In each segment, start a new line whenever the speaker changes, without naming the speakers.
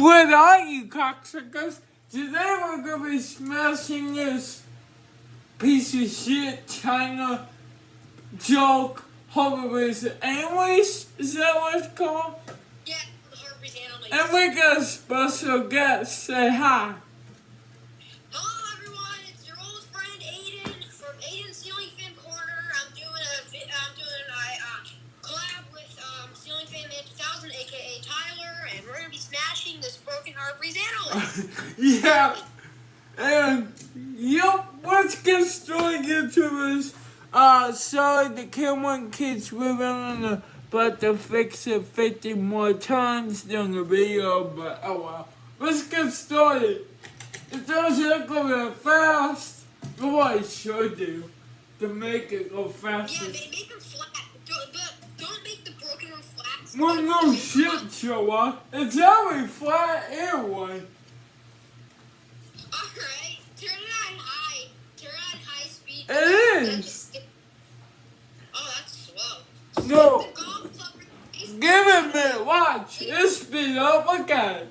What are you, cocksuckers? Today we're gonna be smashing this piece of shit China joke Harvey's Anyways. Is that what it's called?
Yeah, Harvey's Anyways.
And we got a special guest. Say hi.
Hello everyone, it's your old friend Aiden from Aiden's Ceiling Fan Corner. I'm doing a collab with Ceiling Fan Man 2000, aka Tyler, and we're gonna be smashing this broken Harvey's Anyways.
Yeah. And yep, let's get straight into this. Sorry the pt1 kids were running about to fix it 50 more times during the video, but oh well. Let's get started. It doesn't look go fast, but what I should do to make it go faster.
Yeah, make them flat. Don't make the broken one flat.
Well, no shit, Joa. It's already flat anyway.
Alright, turn it on high. Turn it on high speed.
It is.
Oh, that's slow.
No.
The golf club is-
Give it a minute. Watch. It's speed up. Look at it.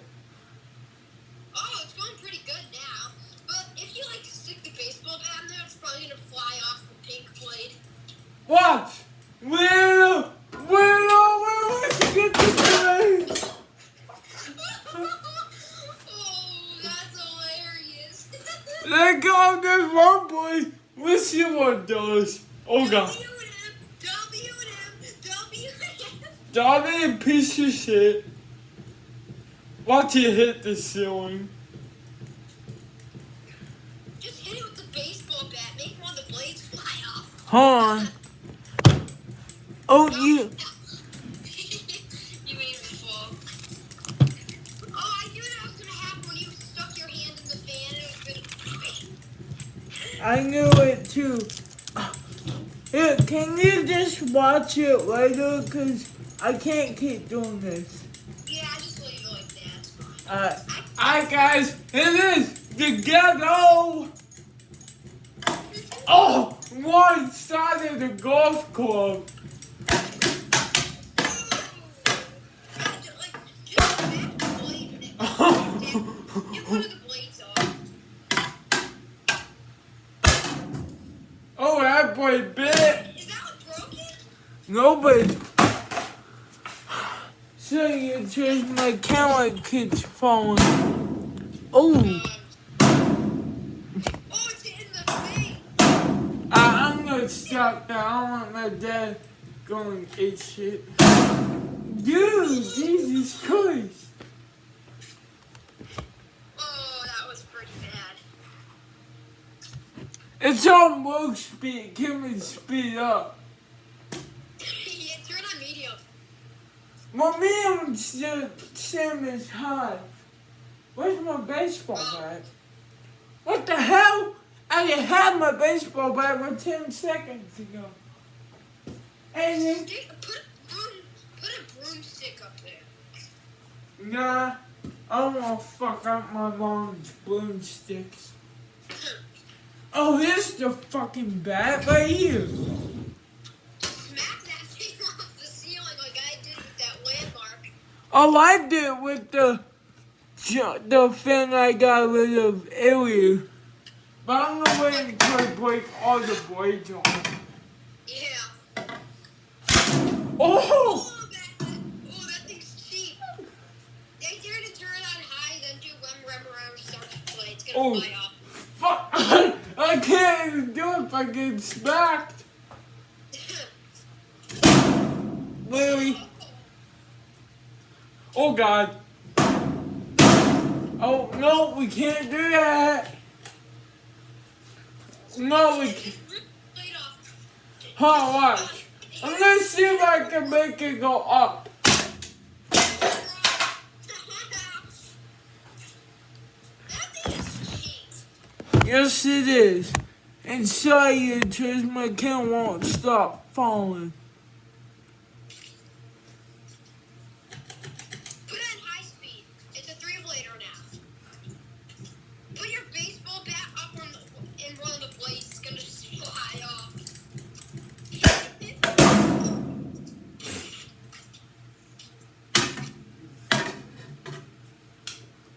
Oh, it's going pretty good now. But if you like to stick the baseball bat in there, it's probably gonna fly off the pink blade.
Watch. Where let's get the blade.
Oh, that's hilarious.
Let go of this one blade. Let's see what it does. Oh god. Dobby, piece of shit. Watch it hit the ceiling.
Just hit it with the baseball bat. Make one of the blades fly off.
Hold on. Oh, you.
You made me fall. Oh, I knew that was gonna happen when you stuck your hand in the fan and it was gonna.
I knew it too. Here, can you just watch it later? Because I can't keep doing this.
Yeah, I just leave it like that. It's fine.
Alright, guys. It is the ghetto. Oh, one side of the golf club. Oh, that boy bit.
Is that one broken?
Nobody. So you just my camera keeps falling. Oh.
Oh, it's hitting the face.
I'm gonna stop that. I don't want my dad going eat shit. Dude, Jesus Christ.
Oh, that was pretty bad.
It's on low speed. Can we speed up?
Yeah, turn on medium.
My medium same as high. Where's my baseball bat? What the hell? I didn't have my baseball bat for 10 seconds ago. And then,
Put a broomstick up there.
nah, I don't want to fuck up my mom's broomsticks. Oh, here's the fucking bat right here.
Smack that thing off the ceiling like I did with that landmark.
Oh, I did with the thing I got rid of earlier. But I'm gonna wait until I break all the blades off.
Yeah.
Oh!
Oh, that thing's cheap. They dare to turn it on high, then do rem start to play. It's gonna fly off.
Fuck! I can't even do it if I get smacked. Really? Oh god. Oh no, we can't do that. No, we can't. Hold on, watch. I'm gonna see if I can make it go up. Yes, it is. And sorry, because my camera won't stop falling.
Put it on high speed. It's a 3-blader now. Put your baseball bat up in one of the blades. It's gonna just fly off.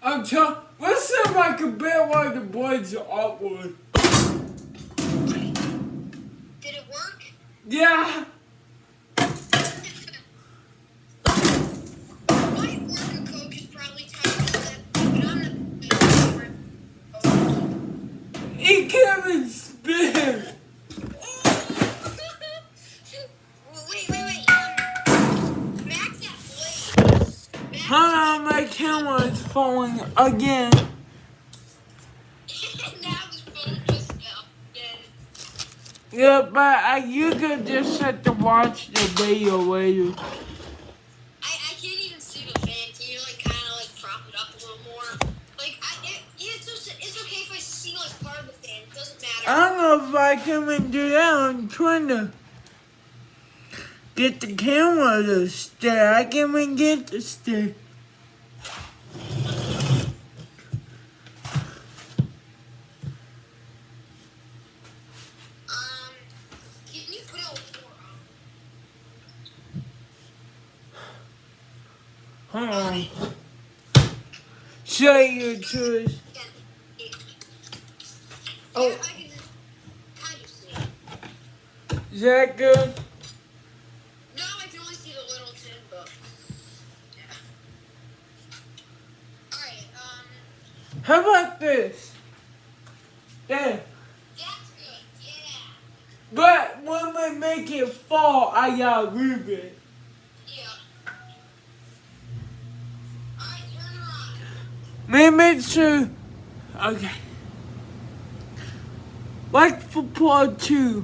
Let's see if I can bet one of the boys are upward.
Did it work?
Yeah.
My worker coach is probably telling me that, but I'm not.
He can't even spin.
Wait. Max at Blade.
Hold on, my camera is falling again.
Now his phone just fell again.
Yeah, but you could just have to watch the video later.
I can't even see the fan. Can you kind of prop it up a little more? It's okay if I see part of the fan. It doesn't matter.
I don't know if I can even do that. I'm trying to get the camera to stay. I can't even get it to stay.
Can you put out 4
Hold on. Show you to us. Oh.
Yeah, I can kind of see it.
Is that good?
No, I can only see the little tin, but yeah. Alright,
How about this? There.
that's good, yeah.
But when we make it fall, I gotta move it.
Yeah. Alright, turn her on.
Make sure. Okay. Like for part 2.